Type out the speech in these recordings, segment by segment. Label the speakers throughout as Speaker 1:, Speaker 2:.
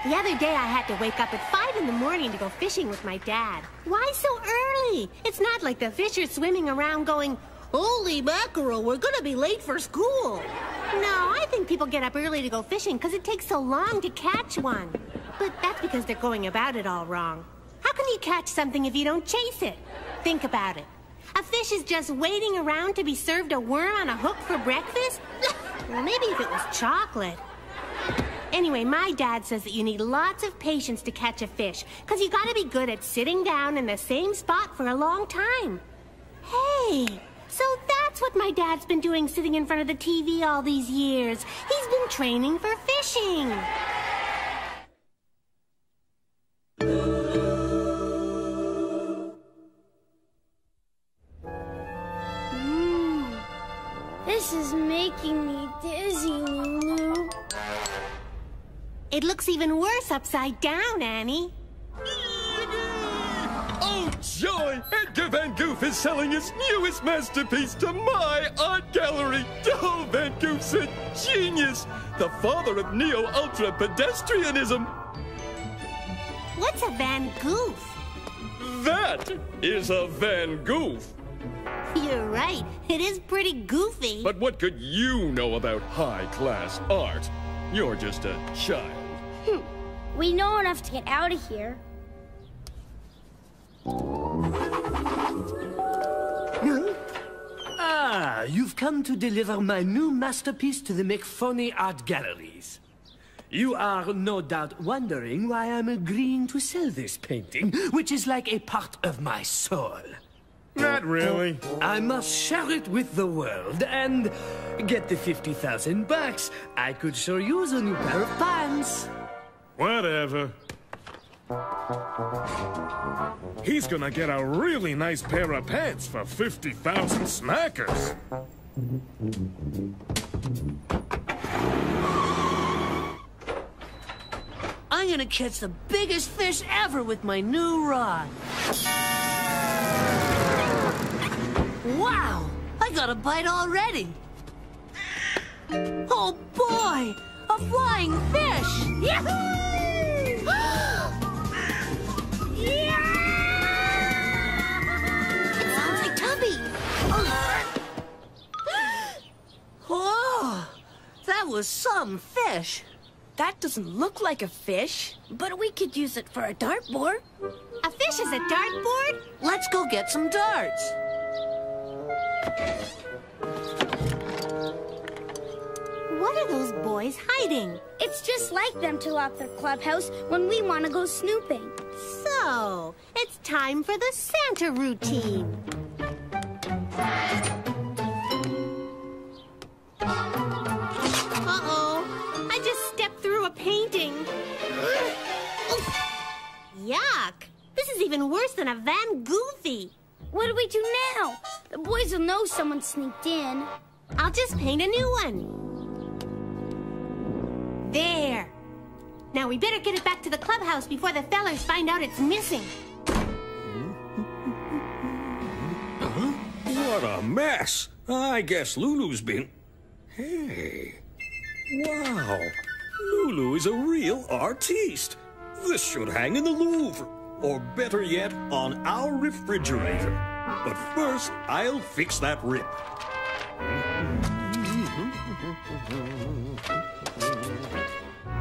Speaker 1: The other day I had to wake up at 5 in the morning to go fishing with my dad. Why so early? It's not like the fish are swimming around going, "Holy mackerel, we're gonna be late for school." No, I think people get up early to go fishing because it takes so long to catch one. But that's because they're going about it all wrong. How can you catch something if you don't chase it? Think about it. A fish is just waiting around to be served a worm on a hook for breakfast? Well, maybe if it was chocolate. Anyway, my dad says that you need lots of patience to catch a fish, because you gotta be good at sitting down in the same spot for a long time. Hey, so that's what my dad's been doing sitting in front of the TV all these years. He's been training for fishing.
Speaker 2: This is making me dizzy, Lulu.
Speaker 1: It looks even worse upside down, Annie.
Speaker 3: Oh, joy! Edgar Van Goof is selling his newest masterpiece to my art gallery. Oh, Van Goof's a genius! The father of neo-ultra pedestrianism.
Speaker 1: What's a Van Goof?
Speaker 3: That is a Van Goof.
Speaker 1: You're right. It is pretty goofy.
Speaker 3: But what could you know about high-class art? You're just a child.
Speaker 2: We know enough to get out of here.
Speaker 4: Ah, you've come to deliver my new masterpiece to the McPhony Art Galleries. You are no doubt wondering why I'm agreeing to sell this painting, which is like a part of my soul.
Speaker 5: Not really.
Speaker 4: I must share it with the world and get the 50,000 bucks. I could sure use a new pair of pants.
Speaker 5: Whatever. He's gonna get a really nice pair of pants for 50,000 smackers.
Speaker 4: I'm gonna catch the biggest fish ever with my new rod. Wow! I got a bite already. Oh boy! A flying fish! Yahoo! It sounds like Tubby. Oh, that was some fish.
Speaker 6: That doesn't look like a fish, but we could use it for a dartboard.
Speaker 1: A fish is a dartboard?
Speaker 4: Let's go get some darts.
Speaker 1: What are those boys hiding?
Speaker 2: It's just like them to lock their clubhouse when we want to go snooping.
Speaker 1: So, it's time for the Santa routine. Uh-oh, I just stepped through a painting. Yuck! This is even worse than a Van Goofy.
Speaker 2: What do we do now? The boys will know someone sneaked in.
Speaker 1: I'll just paint a new one. There. Now we better get it back to the clubhouse before the fellers find out it's missing.
Speaker 7: What a mess. I guess Lulu's been... Hey. Wow. Lulu is a real artiste. This should hang in the Louvre. Or better yet, on our refrigerator. But first, I'll fix that rip.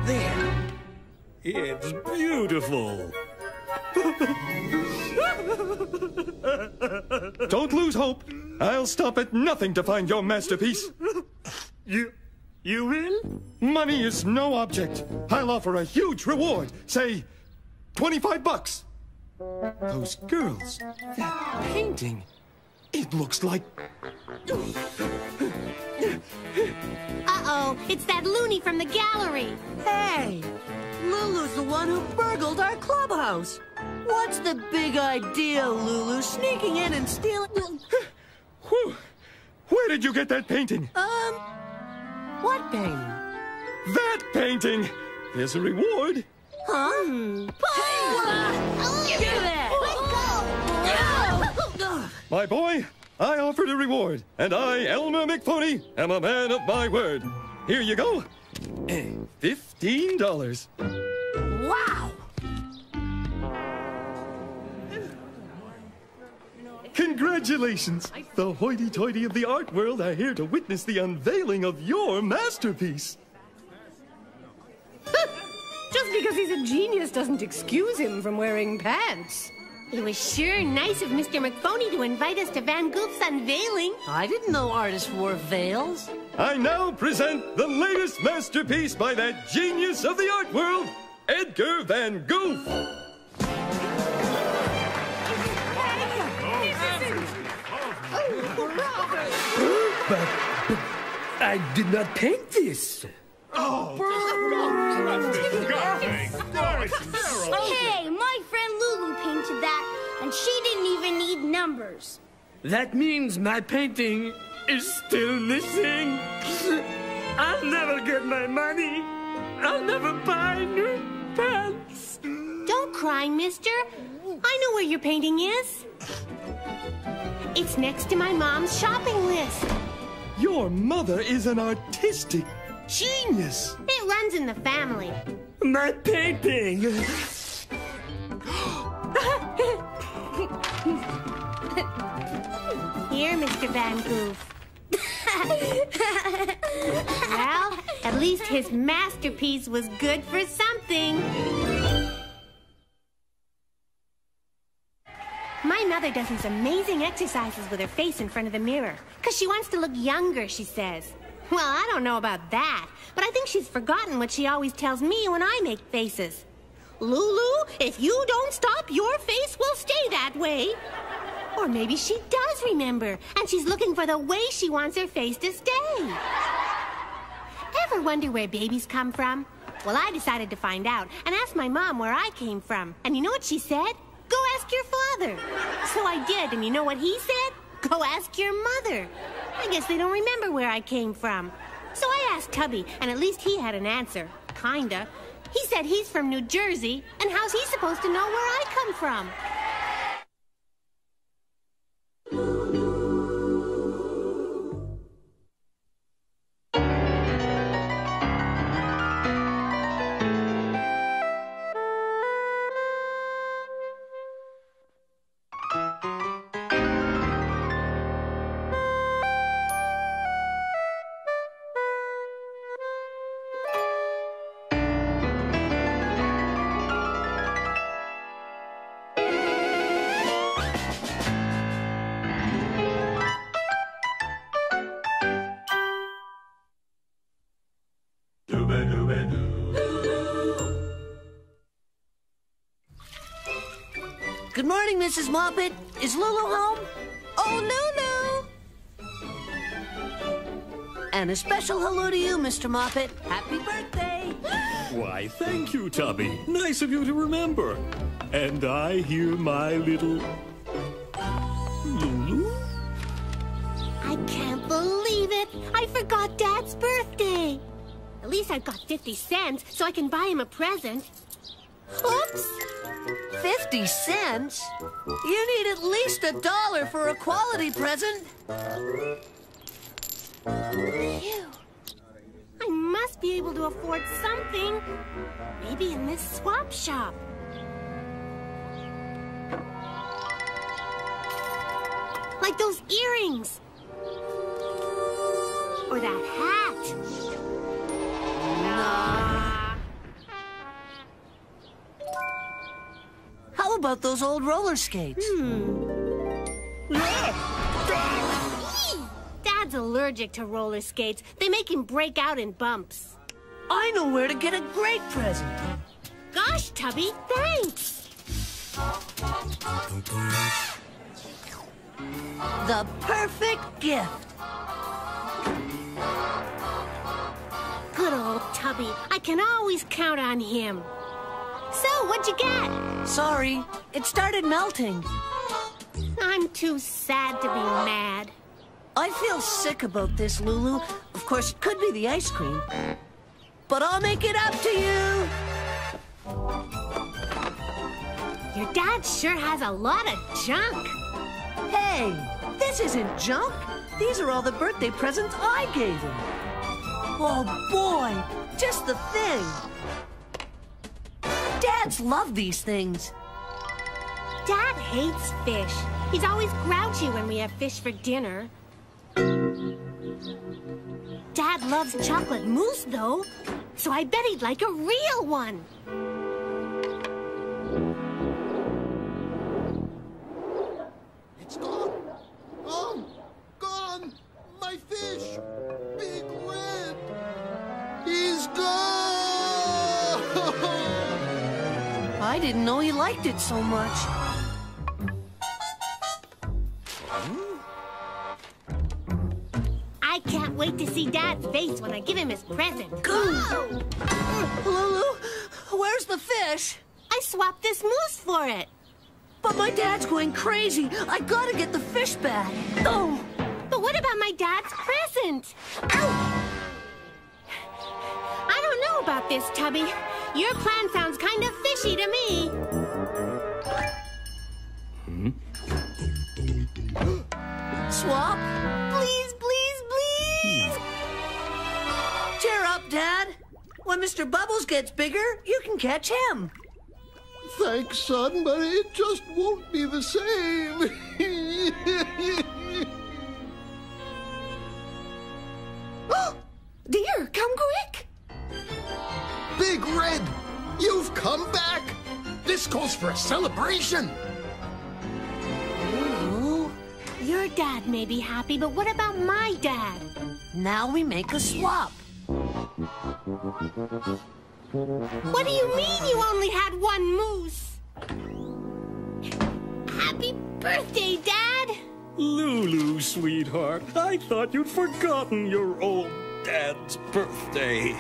Speaker 7: There. It's beautiful.
Speaker 3: Don't lose hope. I'll stop at nothing to find your masterpiece.
Speaker 5: You will?
Speaker 3: Money is no object. I'll offer a huge reward. Say, 25 bucks. Those girls, that painting, it looks like...
Speaker 1: Uh-oh, it's that loony from the gallery.
Speaker 4: Hey, Lulu's the one who burgled our clubhouse. What's the big idea, Lulu? Sneaking in and stealing...
Speaker 3: Whew. Where did you get that painting?
Speaker 4: What painting?
Speaker 3: That painting! There's a reward.
Speaker 4: Huh?
Speaker 1: Give me that! Let go!
Speaker 3: My boy, I offered a reward, and I, Elmer McPhony, am a man of my word. Here you go. $15.
Speaker 6: Wow!
Speaker 3: Congratulations! The hoity-toity of the art world are here to witness the unveiling of your masterpiece.
Speaker 1: Just because he's a genius doesn't excuse him from wearing pants. It was sure nice of Mr. McPhony to invite us to Van Gogh's unveiling.
Speaker 6: I didn't know artists wore veils.
Speaker 3: I now present the latest masterpiece by that genius of the art world, Edgar Van Gogh.
Speaker 4: But I did not paint this.
Speaker 2: Hey, my friend Lulu painted that, and she didn't even need numbers.
Speaker 4: That means my painting is still missing. I'll never get my money. I'll never buy new pants.
Speaker 1: Don't cry, mister. I know where your painting is. It's next to my mom's shopping list.
Speaker 3: Your mother is an artistic genius.
Speaker 1: It runs in the family.
Speaker 4: My painting.
Speaker 1: Here, Mr. Van Gogh. Well, at least his masterpiece was good for something. My mother does these amazing exercises with her face in front of the mirror, because she wants to look younger, she says. Well, I don't know about that, but I think she's forgotten what she always tells me when I make faces. Lulu, if you don't stop, your face will stay that way. Or maybe she does remember, and she's looking for the way she wants her face to stay. Ever wonder where babies come from? Well, I decided to find out and asked my mom where I came from. And you know what she said? Go ask your father. So I did, and you know what he said? Go ask your mother. I guess they don't remember where I came from. So I asked Tubby, and at least he had an answer. Kinda. He said he's from New Jersey, and how's he supposed to know where I come from?
Speaker 6: Good morning, Mrs. Moppet. Is Lulu home? Oh, Lulu! And a special hello to you, Mr. Moppet. Happy birthday!
Speaker 7: Why, thank you, Tubby. Nice of you to remember. And I hear my little... Lulu?
Speaker 1: I can't believe it. I forgot Dad's birthday. At least I've got 50 cents, so I can buy him a present. Oops!
Speaker 6: 50 cents? You need at least $1 for a quality present.
Speaker 1: Phew. I must be able to afford something. Maybe in this swap shop. Like those earrings. Or that hat. Nah.
Speaker 6: How about those old roller skates?
Speaker 1: Dad's allergic to roller skates. They make him break out in bumps.
Speaker 6: I know where to get a great present.
Speaker 1: Gosh, Tubby, thanks.
Speaker 6: The perfect gift.
Speaker 1: Good old Tubby. I can always count on him. So, what'd you get?
Speaker 6: Sorry, it started melting.
Speaker 1: I'm too sad to be mad.
Speaker 6: I feel sick about this, Lulu. Of course, it could be the ice cream. But I'll make it up to you.
Speaker 1: Your dad sure has a lot of junk.
Speaker 6: Hey, this isn't junk. These are all the birthday presents I gave him. Oh, boy, just the thing. Dads love these things.
Speaker 1: Dad hates fish. He's always grouchy when we have fish for dinner. Dad loves chocolate mousse, though, so I bet he'd like a real one.
Speaker 8: It's gone. Gone. Gone. My fish. Big Red. He's gone.
Speaker 6: I didn't know he liked it so much.
Speaker 1: I can't wait to see Dad's face when I give him his present.
Speaker 6: Lulu, where's the fish?
Speaker 1: I swapped this mousse for it.
Speaker 6: But my dad's going crazy. I gotta get the fish back. Oh!
Speaker 1: But what about my dad's present? Ow! I don't know about this, Tubby. Your plan sounds kind of fishy to me.
Speaker 6: Swap?
Speaker 1: Please, please, please!
Speaker 6: Cheer up, Dad. When Mr. Bubbles gets bigger, you can catch him.
Speaker 8: Thanks, son, but it just won't be the same.
Speaker 6: Dear, come quick.
Speaker 8: Big Red, you've come back. This calls for a celebration.
Speaker 6: Lulu,
Speaker 1: Your dad may be happy, but what about my dad?
Speaker 6: now we make a swap.
Speaker 1: What do you mean you only had one moose? Happy birthday, Dad!
Speaker 7: Lulu, sweetheart, I thought you'd forgotten your old dad's birthday.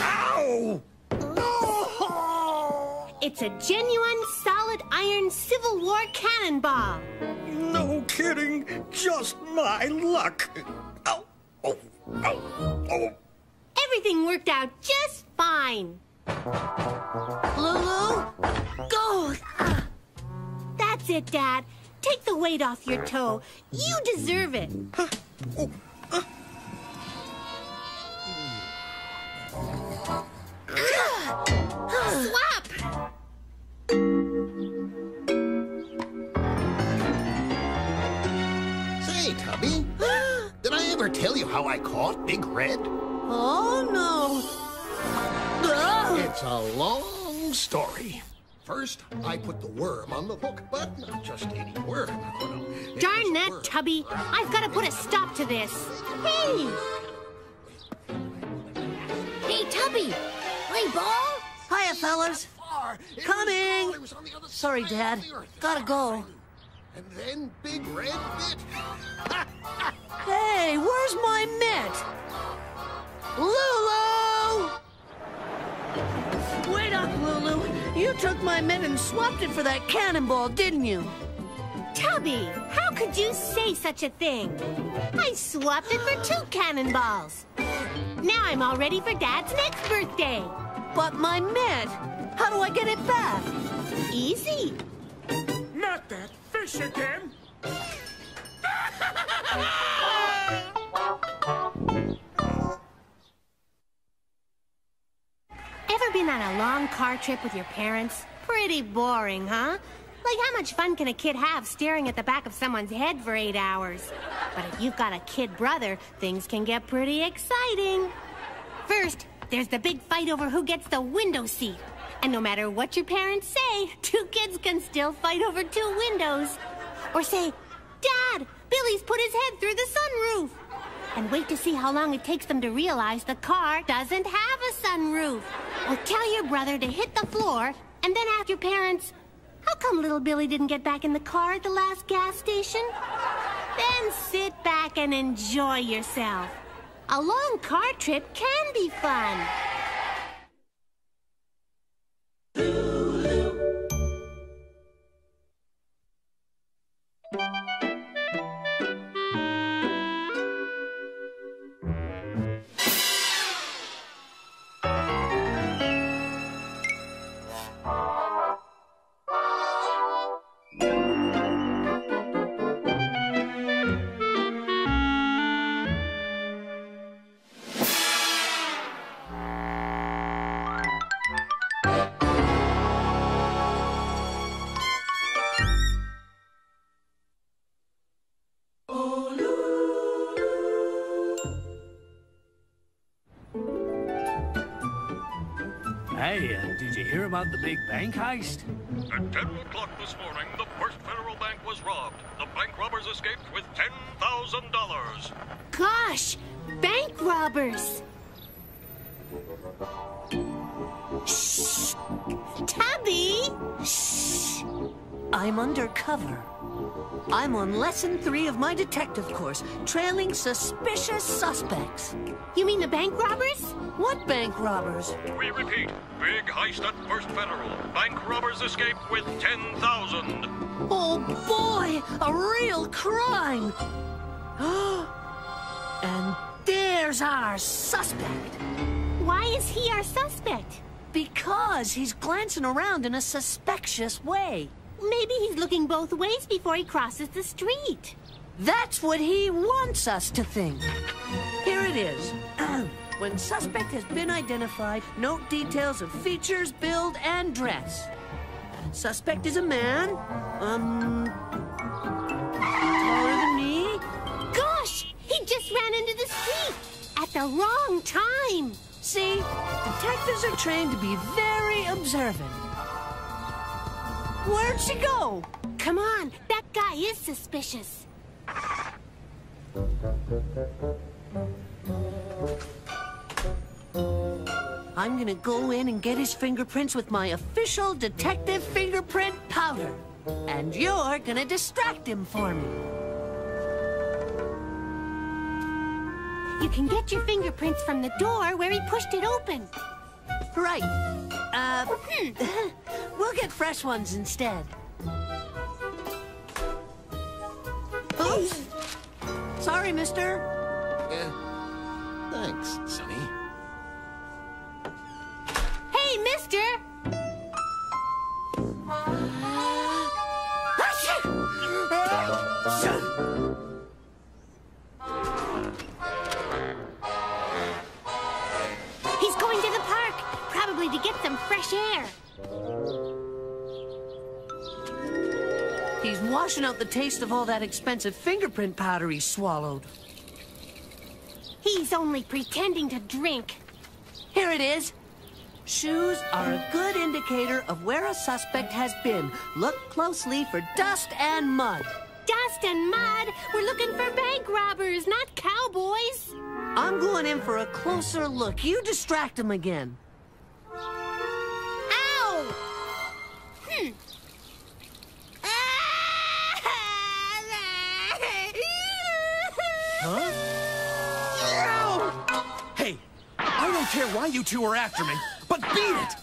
Speaker 7: Ow!
Speaker 1: It's a genuine solid iron Civil War cannonball.
Speaker 7: No kidding, just my luck. Ow! Oh! Ow! Oh!
Speaker 1: Everything worked out just fine.
Speaker 6: Lulu, go.
Speaker 1: That's it, Dad. Take the weight off your toe. You deserve it. Swap!
Speaker 8: Say, Tubby, did I ever tell you how I caught Big Red?
Speaker 6: Oh, no.
Speaker 8: It's a long story. First, I put the worm on the hook, but not just any worm. No. It
Speaker 1: Darn
Speaker 8: was
Speaker 1: that,
Speaker 8: worm.
Speaker 1: Tubby. I've got to put a stop to this. Hey!
Speaker 2: Hey, Tubby! Play ball?
Speaker 6: Hiya, fellas.
Speaker 8: Far. It
Speaker 6: Coming.
Speaker 8: was on the other
Speaker 6: Sorry,
Speaker 8: side
Speaker 6: Dad.
Speaker 8: of the earth.
Speaker 6: Gotta go.
Speaker 8: And then Big Red bit.
Speaker 6: Hey, where's my mitt? Lulu! Wait up, Lulu. You took my mitt and swapped it for that cannonball, didn't you?
Speaker 1: Tubby, how could you say such a thing? I swapped it for 2 cannonballs. Now I'm all ready for Dad's next birthday.
Speaker 6: But my mitt, how do I get it back?
Speaker 1: Easy.
Speaker 5: Not that fish again!
Speaker 1: Ever been on a long car trip with your parents? Pretty boring, huh? Like, how much fun can a kid have staring at the back of someone's head for 8 hours? But if you've got a kid brother, things can get pretty exciting. First, there's the big fight over who gets the window seat. And no matter what your parents say, 2 kids can still fight over 2 windows. Or say, Dad, Billy's put his head through the sunroof. And wait to see how long it takes them to realize the car doesn't have a sunroof. Or tell your brother to hit the floor, and then ask your parents, how come little Billy didn't get back in the car at the last gas station? Then sit back and enjoy yourself. A long car trip can be fun.
Speaker 4: Hey, did you hear about the big bank heist?
Speaker 7: At 10 o'clock this morning, the First Federal Bank was robbed. The bank robbers escaped with $10,000.
Speaker 1: Gosh, bank robbers. Shh! Tubby!
Speaker 6: Shh! I'm undercover. I'm on lesson 3 of my detective course, trailing suspicious suspects.
Speaker 1: You mean the bank robbers?
Speaker 6: What bank robbers?
Speaker 7: We repeat, big heist at First Federal. Bank robbers escaped with $10,000.
Speaker 6: Oh boy, a real crime! And there's our suspect.
Speaker 1: Why is he our suspect?
Speaker 6: Because he's glancing around in a suspicious way.
Speaker 1: Maybe he's looking both ways before he crosses the street.
Speaker 6: That's what he wants us to think. Here it is. When suspect has been identified, note details of features, build, and dress. Suspect is a man. Taller than me.
Speaker 1: Gosh, he just ran into the street at the wrong time.
Speaker 6: See, detectives are trained to be very observant. Where'd she go?
Speaker 1: Come on, that guy is suspicious.
Speaker 6: I'm gonna go in and get his fingerprints with my official detective fingerprint powder. And you're gonna distract him for me.
Speaker 1: You can get your fingerprints from the door where he pushed it open.
Speaker 6: Right. We'll get fresh ones instead. Oops. Sorry, mister.
Speaker 8: Thanks, Sonny.
Speaker 1: Hey, mister! He's going to the park, probably to get some fresh air.
Speaker 6: He's washing out the taste of all that expensive fingerprint powder he swallowed.
Speaker 1: He's only pretending to drink.
Speaker 6: Here it is. Shoes are a good indicator of where a suspect has been. Look closely for dust and mud.
Speaker 1: Dust and mud? We're looking for bank robbers, not cowboys.
Speaker 6: I'm going in for a closer look. You distract him again.
Speaker 1: Ow!
Speaker 9: Huh? Hey, I don't care why you two are after me, but beat it!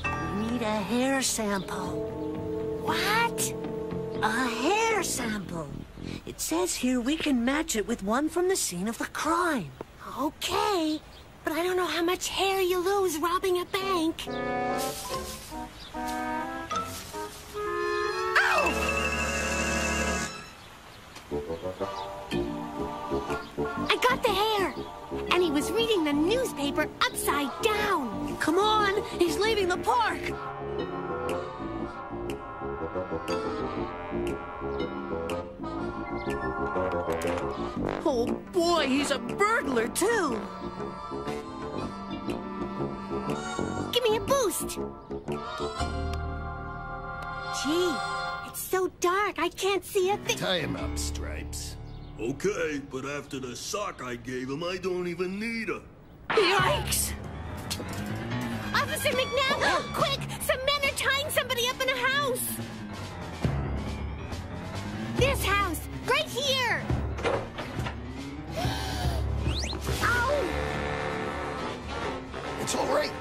Speaker 6: We need a hair sample.
Speaker 1: What?
Speaker 6: A hair sample. It says here we can match it with one from the scene of the crime.
Speaker 1: Okay, but I don't know how much hair you lose robbing a bank. Ow! I got the hair, and he was reading the newspaper upside down.
Speaker 6: Come on, he's leaving the park. Oh boy, he's a burglar too.
Speaker 1: Give me a boost. Gee, it's so dark I can't see a thing.
Speaker 8: Tie him up, Stripes.
Speaker 7: Okay, but after the sock I gave him, I don't even need her.
Speaker 6: Yikes!
Speaker 1: Officer McNabb, quick! Some men are tying somebody up in a house. This house, right here. Ow!
Speaker 8: It's all right.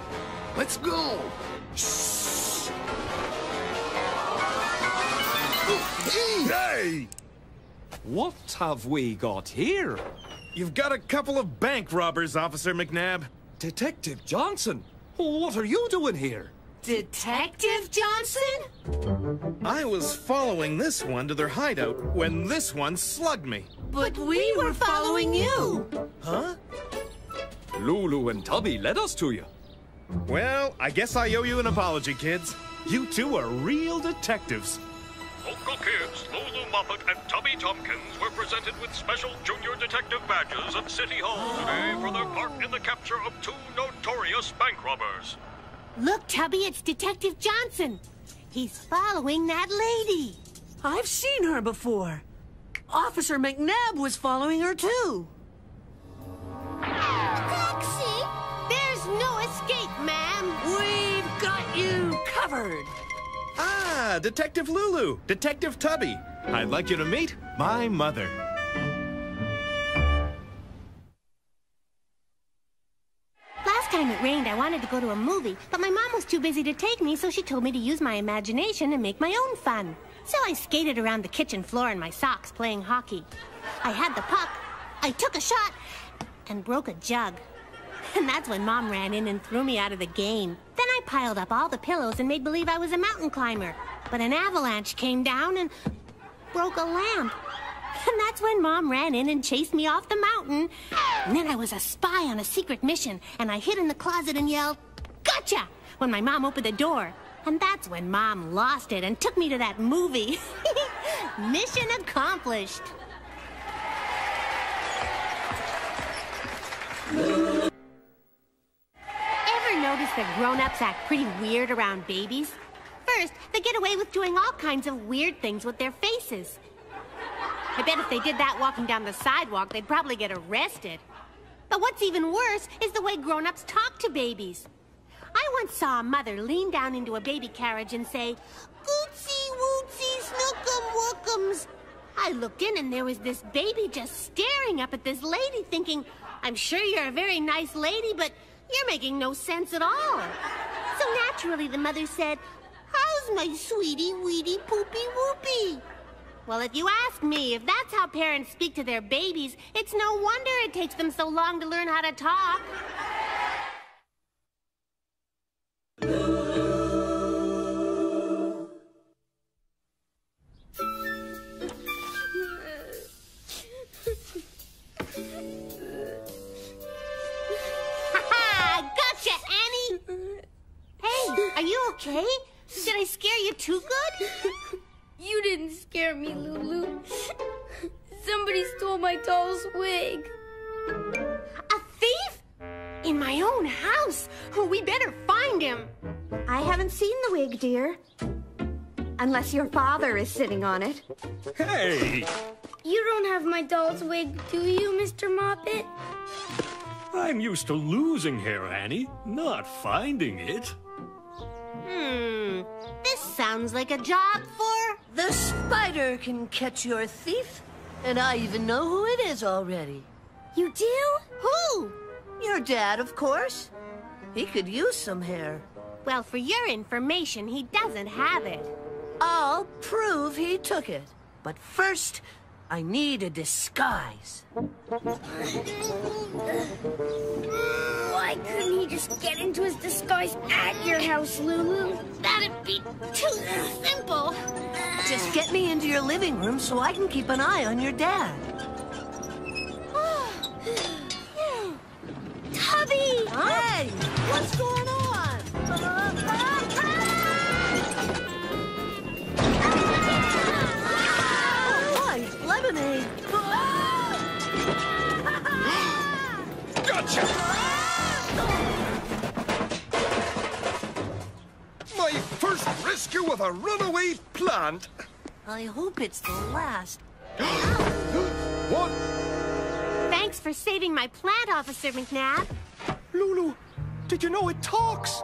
Speaker 8: Let's go.
Speaker 7: Shh!
Speaker 8: Hey!
Speaker 9: What have we got here? You've got a couple of bank robbers, Officer McNabb. Detective Johnson, what are you doing here?
Speaker 1: Detective Johnson?
Speaker 9: I was following this one to their hideout when this one slugged me.
Speaker 6: But we were following you.
Speaker 9: Huh?
Speaker 3: Lulu and Tubby led us to you.
Speaker 9: Well, I guess I owe you an apology, kids. You two are real detectives.
Speaker 10: Local kids Lulu Moppet and Tubby Tompkins were presented with special junior detective badges at City Hall today for their part in the capture of 2 notorious bank robbers.
Speaker 1: Look, Tubby, it's Detective Johnson. He's following that lady.
Speaker 6: I've seen her before. Officer McNabb was following her, too.
Speaker 2: Taxi!
Speaker 1: There's no escape, ma'am.
Speaker 6: We've got you covered.
Speaker 9: Ah, Detective Lulu, Detective Tubby. I'd like you to meet my mother.
Speaker 1: Last time it rained, I wanted to go to a movie, but my mom was too busy to take me, so she told me to use my imagination and make my own fun. So I skated around the kitchen floor in my socks playing hockey. I had the puck, I took a shot, and broke a jug. And that's when Mom ran in and threw me out of the game. Then I piled up all the pillows and made believe I was a mountain climber. But an avalanche came down and broke a lamp. And that's when Mom ran in and chased me off the mountain. And then I was a spy on a secret mission, and I hid in the closet and yelled, "Gotcha!" when my mom opened the door. And that's when Mom lost it and took me to that movie. Mission accomplished. Notice that grown-ups act pretty weird around babies? First, they get away with doing all kinds of weird things with their faces. I bet if they did that walking down the sidewalk, they'd probably get arrested. But what's even worse is the way grown-ups talk to babies. I once saw a mother lean down into a baby carriage and say, "Gootsy wootsy snookum wookums." I looked in and there was this baby just staring up at this lady thinking, "I'm sure you're a very nice lady, but you're making no sense at all." So naturally the mother said, "How's my sweetie weedy poopy whoopy?" Well, if you ask me, if that's how parents speak to their babies, it's no wonder it takes them so long to learn how to talk. Are you okay? Did I scare you too good?
Speaker 2: You didn't scare me, Lulu. Somebody stole my doll's wig.
Speaker 1: A thief? In my own house? Oh, we better find him.
Speaker 11: I haven't seen the wig, dear. Unless your father is sitting on it.
Speaker 7: Hey!
Speaker 2: You don't have my doll's wig, do you, Mr. Moppet?
Speaker 7: I'm used to losing hair, Annie, not finding it.
Speaker 1: This sounds like a job for...
Speaker 6: The spider can catch your thief, and I even know who it is already.
Speaker 1: You do? Who?
Speaker 6: Your dad, of course. He could use some hair.
Speaker 1: Well, for your information, he doesn't have it.
Speaker 6: I'll prove he took it. But first, I need a disguise.
Speaker 2: Why couldn't he just get into his disguise at your house, Lulu?
Speaker 1: That'd be too simple.
Speaker 6: Just get me into your living room so I can keep an eye on your dad.
Speaker 2: Tubby!
Speaker 6: Hey, what's going on? Oh, boy, lemonade.
Speaker 3: Gotcha! My first rescue of a runaway plant.
Speaker 6: I hope it's the last.
Speaker 3: What?
Speaker 1: Thanks for saving my plant, Officer McNabb.
Speaker 3: Lulu, did you know it talks?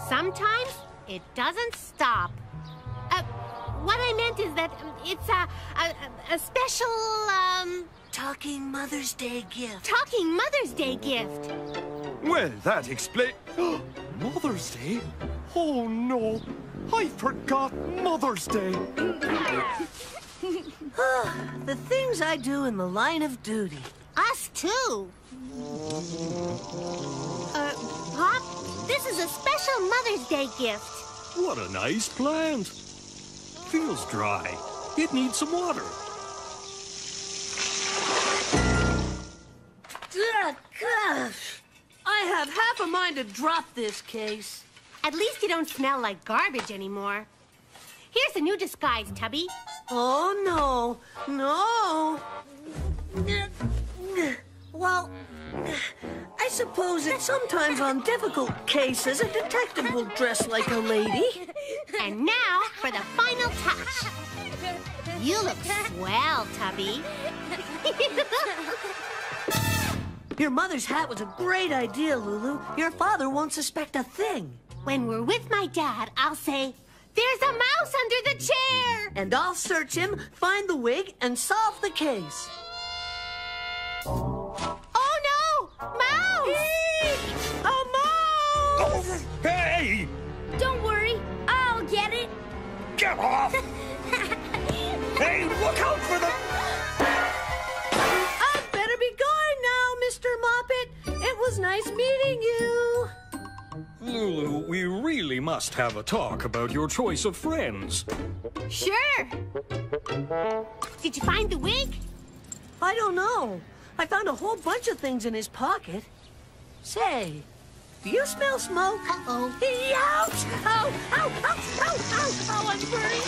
Speaker 1: Sometimes it doesn't stop. What I meant is that it's a special,
Speaker 6: Talking Mother's Day gift.
Speaker 1: Talking Mother's Day gift.
Speaker 3: Well, that explains... Mother's Day? Oh, no. I forgot Mother's Day.
Speaker 6: The things I do in the line of duty.
Speaker 1: Us too. Pop, this is a special Mother's Day gift.
Speaker 7: What a nice plant. Feels dry. It needs some water.
Speaker 6: Gosh, I have half a mind to drop this case.
Speaker 1: At least you don't smell like garbage anymore. Here's a new disguise, Tubby.
Speaker 6: Oh, no. No. Well, I suppose that sometimes on difficult cases, a detective will dress like a lady.
Speaker 1: And now for the final touch. You look swell, Tubby.
Speaker 6: Your mother's hat was a great idea, Lulu. Your father won't suspect a thing.
Speaker 1: When we're with my dad, I'll say, "There's a mouse under the chair!"
Speaker 6: And I'll search him, find the wig, and solve the case.
Speaker 1: Oh, no! Mouse! A mouse!
Speaker 7: Oh, hey!
Speaker 2: Don't worry, I'll get it.
Speaker 7: Get off! Hey, look out for the...
Speaker 6: I'd better be going now, Mr. Moppet. It was nice meeting you.
Speaker 7: Lulu, we really must have a talk about your choice of friends.
Speaker 1: Sure. Did you find the wig?
Speaker 6: I don't know. I found a whole bunch of things in his pocket. Say, do you smell smoke?
Speaker 1: Uh-oh.
Speaker 6: Ouch! Ow! Ow! Ow! Ow! Ow! Ow! I'm burning!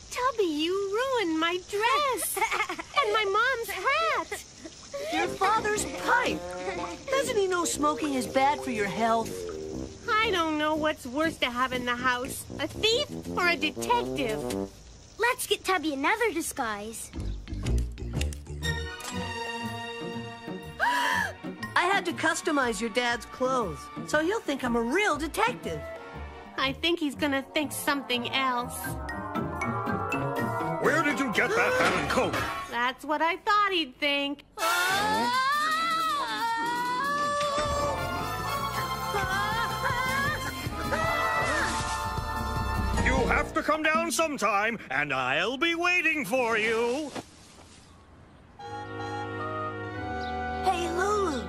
Speaker 1: Tubby, you ruined my dress. And my mom's hat.
Speaker 6: Your father's pipe. Doesn't he know smoking is bad for your health?
Speaker 1: I don't know what's worse to have in the house, a thief or a detective.
Speaker 2: Let's get Tubby another disguise.
Speaker 6: I had to customize your dad's clothes, so he'll think I'm a real detective.
Speaker 1: I think he's gonna think something else.
Speaker 7: Where did you get that hat and coat?
Speaker 1: That's what I thought he'd think.
Speaker 7: You have to come down sometime, and I'll be waiting for you.
Speaker 6: Hey, Lulu,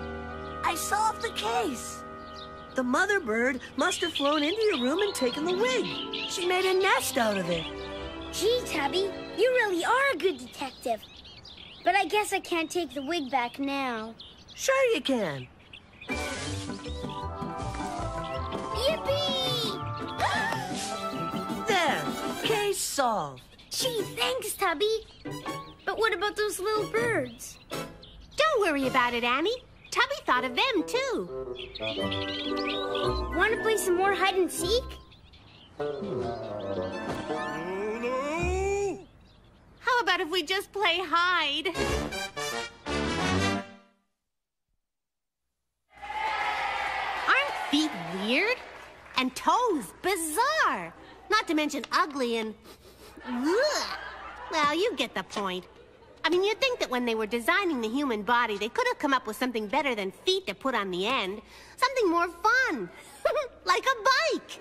Speaker 6: I solved the case. The mother bird must have flown into your room and taken the wig. She made a nest out of it.
Speaker 2: Gee, Tubby, you really are a good detective. But I guess I can't take the wig back now.
Speaker 6: Sure you can.
Speaker 2: Yippee!
Speaker 6: There, case solved.
Speaker 2: Gee, thanks, Tubby. But what about those little birds?
Speaker 1: Don't worry about it, Annie. Tubby thought of them, too.
Speaker 2: Want to play some more hide and seek?
Speaker 7: Lulu!
Speaker 1: How about if we just play hide? Aren't feet weird? And toes bizarre. Not to mention ugly and... Ugh. Well, you get the point. I mean, you'd think that when they were designing the human body, they could have come up with something better than feet to put on the end. Something more fun. Like a bike.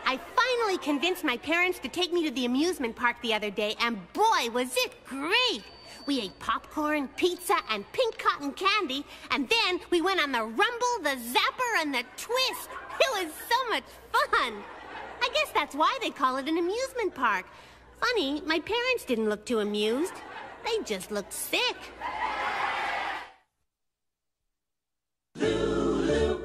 Speaker 1: I finally convinced my parents to take me to the amusement park the other day, and boy, was it great! We ate popcorn, pizza, and pink cotton candy, and then we went on the rumble, the zapper, and the twist. It was so much fun. I guess that's why they call it an amusement park. Funny, my parents didn't look too amused. They just looked sick.
Speaker 4: Lulu.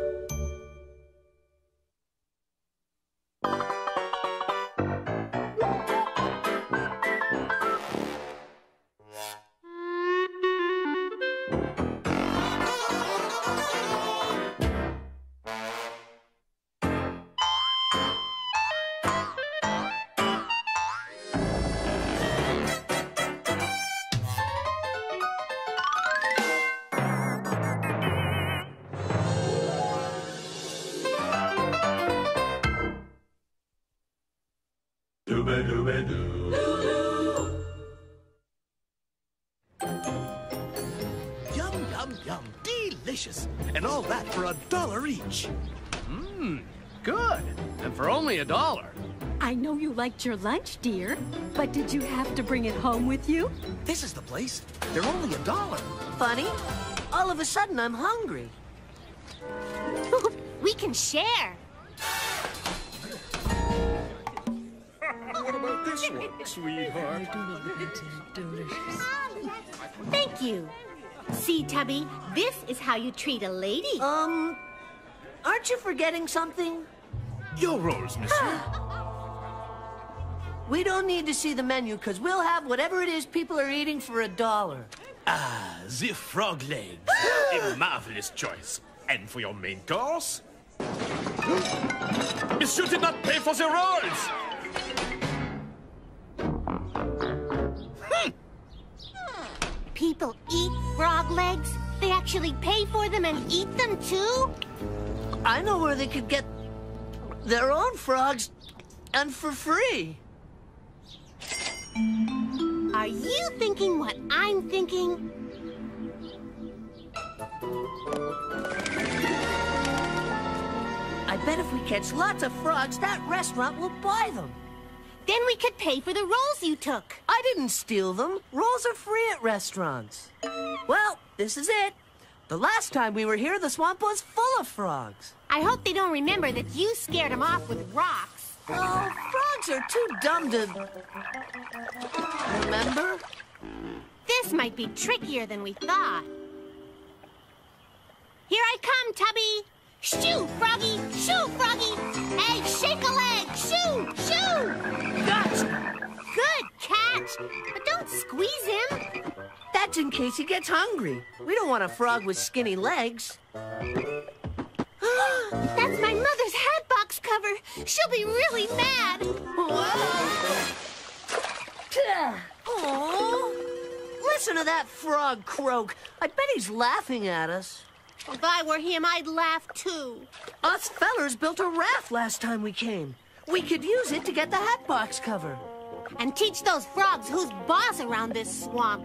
Speaker 12: Yum, yum, yum. Delicious. And all that for $1 each.
Speaker 4: Good. And for only $1.
Speaker 13: I know you liked your lunch, dear, but did you have to bring it home with you?
Speaker 12: This is the place. They're only $1.
Speaker 6: Funny, all of a sudden I'm hungry.
Speaker 1: We can share.
Speaker 7: What about this? this one, sweetheart.
Speaker 1: Thank you. See, Tubby, this is how you treat a lady.
Speaker 6: Aren't you forgetting something?
Speaker 5: Your rolls, monsieur.
Speaker 6: We don't need to see the menu, because we'll have whatever it is people are eating for $1.
Speaker 14: Ah, the frog legs. A marvelous choice. And for your main course? Monsieur did not pay for the rolls!
Speaker 1: People eat frog legs? They actually pay for them and eat them, too?
Speaker 6: I know where they could get their own frogs, and for free.
Speaker 1: Are you thinking what I'm thinking?
Speaker 6: I bet if we catch lots of frogs, that restaurant will buy them.
Speaker 1: Then we could pay for the rolls you took.
Speaker 6: I didn't steal them. Rolls are free at restaurants. Well, this is it. The last time we were here, the swamp was full of frogs.
Speaker 1: I hope they don't remember that you scared them off with rocks.
Speaker 6: Oh, frogs are too dumb to remember.
Speaker 1: This might be trickier than we thought. Here I come, Tubby. Shoo, Froggy! Shoo, Froggy! Hey, shake a leg! Shoo! Shoo!
Speaker 6: Gotcha!
Speaker 1: Good catch! But don't squeeze him.
Speaker 6: That's in case he gets hungry. We don't want a frog with skinny legs.
Speaker 1: That's my mother's hat box cover. She'll be really mad.
Speaker 6: Oh! Listen to that frog croak. I bet he's laughing at us.
Speaker 1: If I were him, I'd laugh too.
Speaker 6: Us fellers built a raft last time we came. We could use it to get the hat box cover.
Speaker 1: And teach those frogs who's boss around this swamp.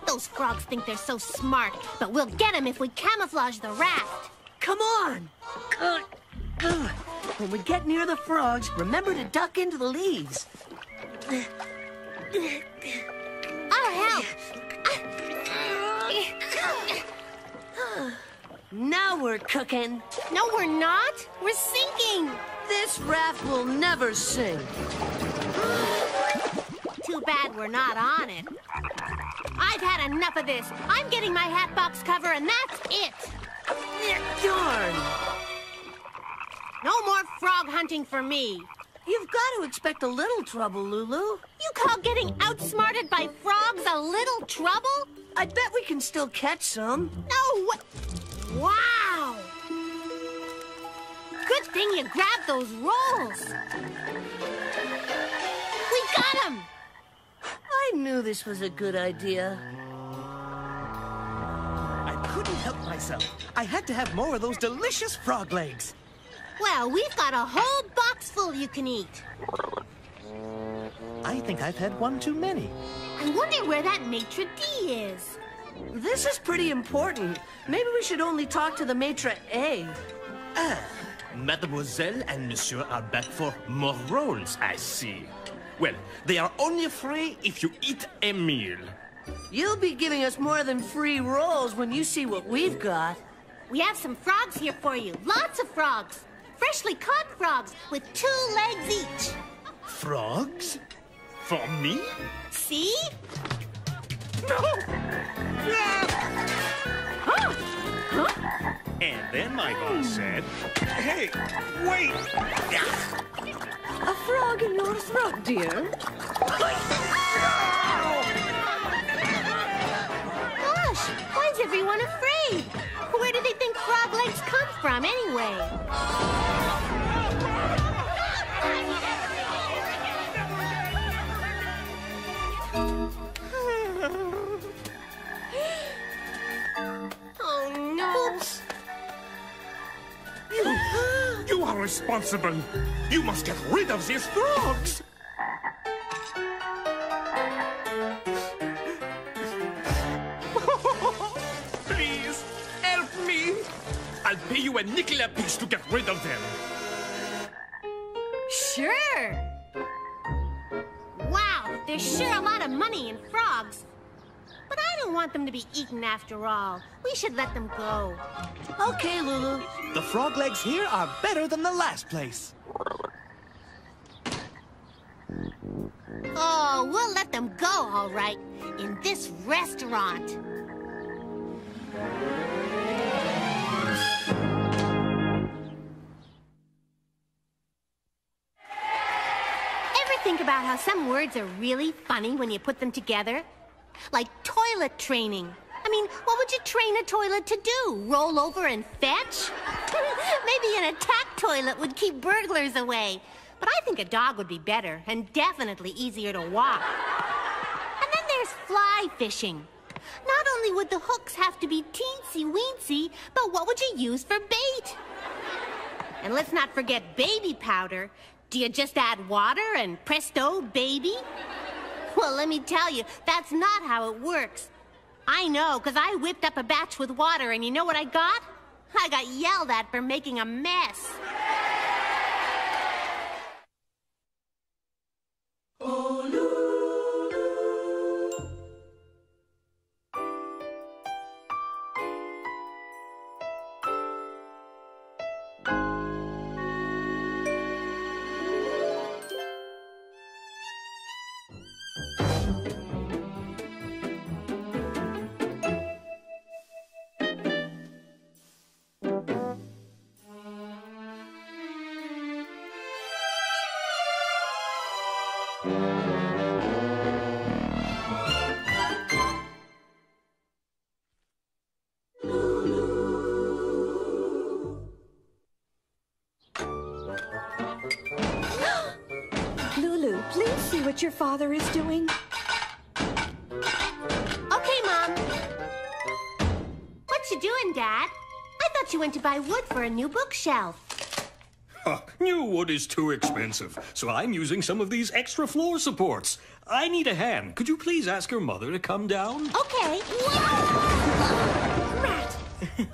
Speaker 1: Those frogs think they're so smart, but we'll get them if we camouflage the raft.
Speaker 6: Come on! When we get near the frogs, remember to duck into the leaves.
Speaker 1: I'll help.
Speaker 6: Now we're cooking.
Speaker 1: No, we're not. We're sinking.
Speaker 6: This raft will never sink.
Speaker 1: Too bad we're not on it. I've had enough of this. I'm getting my hat box cover, and that's it.
Speaker 6: Darn.
Speaker 1: No more frog hunting for me.
Speaker 6: You've got to expect a little trouble, Lulu.
Speaker 1: You call getting outsmarted by frogs a little trouble?
Speaker 6: I bet we can still catch some.
Speaker 1: No way. Wow. Good thing you grabbed those rolls. We got them.
Speaker 6: I knew this was a good idea.
Speaker 12: I couldn't help myself. I had to have more of those delicious frog legs.
Speaker 1: Well, we've got a whole box full you can eat.
Speaker 12: I think I've had one too many.
Speaker 1: I wonder where that maitre d' is.
Speaker 6: This is pretty important. Maybe we should only talk to the maitre a'.
Speaker 14: Ah, mademoiselle and monsieur are back for more rolls, I see. Well, they are only free if you eat a meal.
Speaker 6: You'll be giving us more than free rolls when you see what we've got.
Speaker 1: We have some frogs here for you. Lots of frogs. Freshly caught frogs with 2 legs each.
Speaker 14: Frogs? For me?
Speaker 1: See?
Speaker 14: No!
Speaker 1: Huh? Huh?
Speaker 14: And then my boss said, hey, wait!
Speaker 13: A frog in your throat, dear.
Speaker 1: Gosh, why is everyone afraid? Where do they think frog legs come from, anyway? Oh, no.
Speaker 6: Oops.
Speaker 5: You are responsible. You must get rid of these frogs.
Speaker 14: Please, help me. I'll pay you a nickel apiece to get rid of them.
Speaker 1: Sure. Wow, there's sure a lot of money in frogs. But I don't don't want them to be eaten after all. We should let them go.
Speaker 6: Okay, Lulu.
Speaker 12: The frog legs here are better than the last place.
Speaker 1: Oh, we'll let them go, all right, in this restaurant. Ever think about how some words are really funny when you put them together? Like toilet training. I mean, what would you train a toilet to do? Roll over and fetch? Maybe an attack toilet would keep burglars away. But I think a dog would be better, and definitely easier to walk. And then there's fly fishing. Not only would the hooks have to be teensy-weensy, but what would you use for bait? And let's not forget baby powder. Do you just add water and presto, baby? Well, let me tell you, that's not how it works. I know, because I whipped up a batch with water, and you know what I got? I got yelled at for making a mess.
Speaker 15: Oh, Lulu.
Speaker 11: Lulu, please see what your father is doing.
Speaker 1: Okay, Mom. What you doing, Dad? I thought you went to buy wood for a new bookshelf.
Speaker 7: New wood is too expensive, so I'm using some of these extra floor supports. I need a hand. Could you please ask your mother to come down?
Speaker 1: Okay.
Speaker 7: Rat!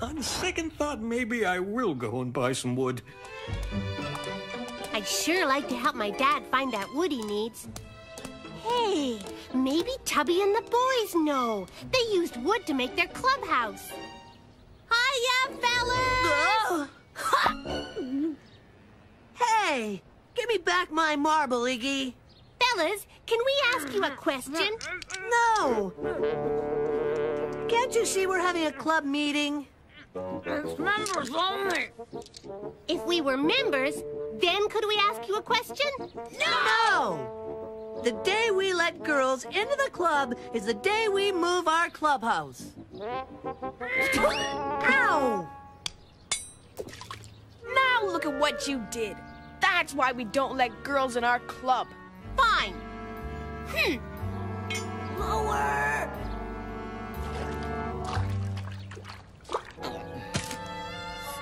Speaker 7: On second thought, maybe I will go and buy some wood.
Speaker 1: I'd sure like to help my dad find that wood he needs. Hey, maybe Tubby and the boys know. They used wood to make their clubhouse. Hiya, fellas!
Speaker 6: Oh. Hey, give me back my marble, Iggy.
Speaker 1: Fellas, can we ask you a question?
Speaker 6: No. Can't you see we're having a club meeting?
Speaker 2: It's members only.
Speaker 1: If we were members, then could we ask you a question?
Speaker 6: No! The day we let girls into the club is the day we move our clubhouse. Ow!
Speaker 16: Now look at what you did. That's why we don't let girls in our club.
Speaker 1: Fine.
Speaker 6: Lower!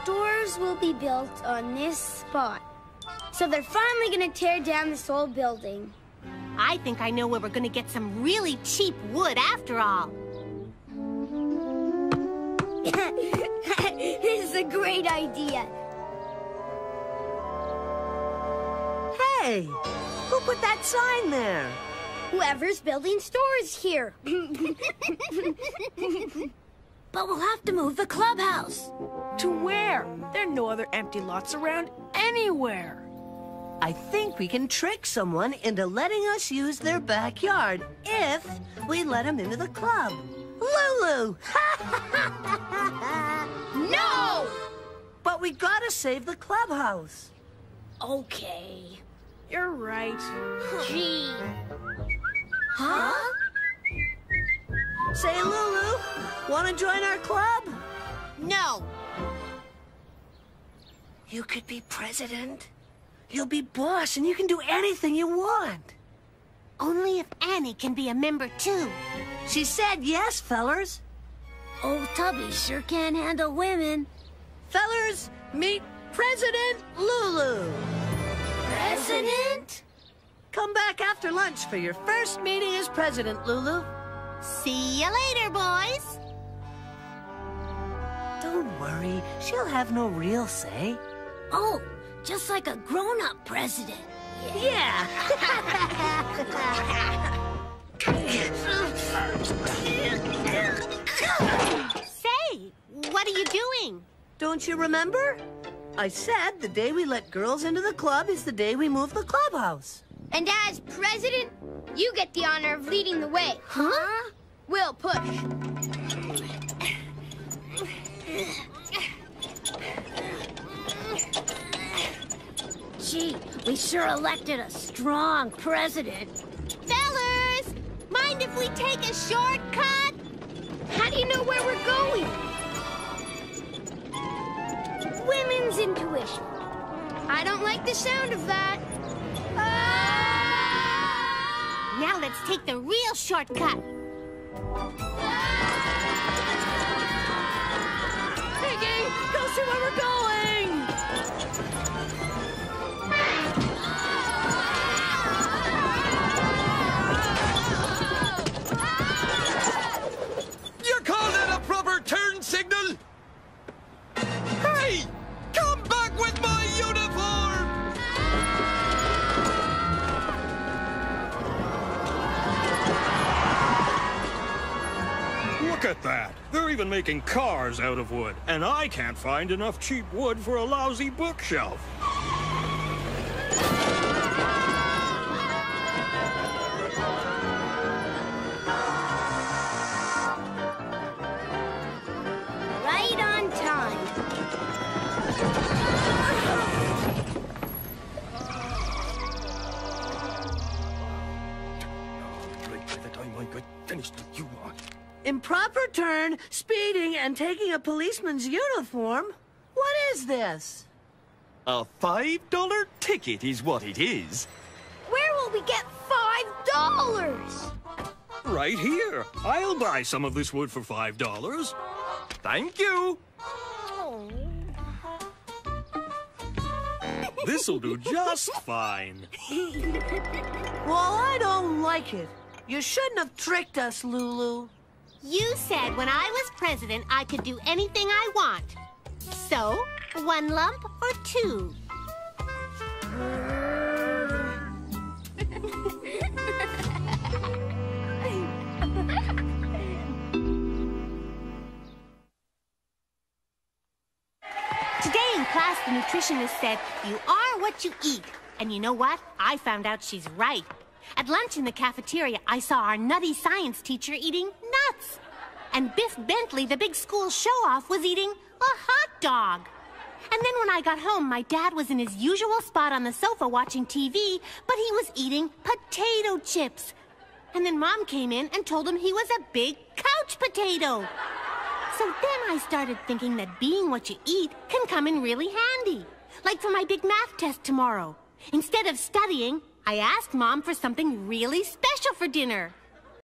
Speaker 2: Stores will be built on this spot. So they're finally gonna tear down this old building.
Speaker 1: I think I know where we're gonna get some really cheap wood after all.
Speaker 2: This is a great idea.
Speaker 6: Hey, who put that sign there?
Speaker 2: Whoever's building stores here. But we'll have to move the clubhouse.
Speaker 16: To where? There are no other empty lots around anywhere.
Speaker 6: I think we can trick someone into letting us use their backyard if we let them into the club. Lulu!
Speaker 2: No!
Speaker 6: But we gotta save the clubhouse.
Speaker 2: Okay.
Speaker 16: You're right.
Speaker 2: Gee.
Speaker 6: Huh? Say, Lulu, wanna join our club?
Speaker 1: No.
Speaker 6: You could be president. You'll be boss, and you can do anything you want.
Speaker 1: Only if Annie can be a member, too.
Speaker 6: She said yes, fellers.
Speaker 2: Oh, Tubby sure can't handle women.
Speaker 6: Fellers, meet President Lulu.
Speaker 2: President?
Speaker 6: Come back after lunch for your first meeting as president, Lulu.
Speaker 1: See you later, boys.
Speaker 6: Don't worry, she'll have no real say.
Speaker 2: Oh, just like a grown-up president.
Speaker 6: Yeah. Don't you remember? I said the day we let girls into the club is the day we move the clubhouse.
Speaker 2: And as president, you get the honor of leading the way.
Speaker 6: Huh?
Speaker 2: We'll push.
Speaker 1: Gee, we sure elected a strong president. Fellas, mind if we take a shortcut?
Speaker 2: How do you know where we're going? Women's intuition. I don't like the sound of that.
Speaker 1: Now let's take the real shortcut.
Speaker 6: Piggy, go see where we're going!
Speaker 3: You call that a proper turn signal? Hey! Come back with my uniform!
Speaker 7: Look at that. They're even making cars out of wood, and I can't find enough cheap wood for a lousy bookshelf.
Speaker 2: Right on time.
Speaker 9: Right by the time I got finished with you on.
Speaker 6: Improper turn, speeding, and taking a policeman's uniform? What is this?
Speaker 9: A $5 ticket is what it is.
Speaker 2: Where will we get $5?
Speaker 7: Right here. I'll buy some of this wood for $5.
Speaker 9: Thank you.
Speaker 7: This'll do just fine.
Speaker 6: Well, I don't like it. You shouldn't have tricked us, Lulu.
Speaker 1: You said when I was president, I could do anything I want. So, 1 lump or 2? Today in class, the nutritionist said, you are what you eat. And you know what? I found out she's right. At lunch in the cafeteria, I saw our nutty science teacher eating nuts. And Biff Bentley, the big school show-off, was eating a hot dog. And then when I got home, my dad was in his usual spot on the sofa watching TV, but he was eating potato chips. And then Mom came in and told him he was a big couch potato. So then I started thinking that being what you eat can come in really handy. Like for my big math test tomorrow. Instead of studying, I asked Mom for something really special for dinner.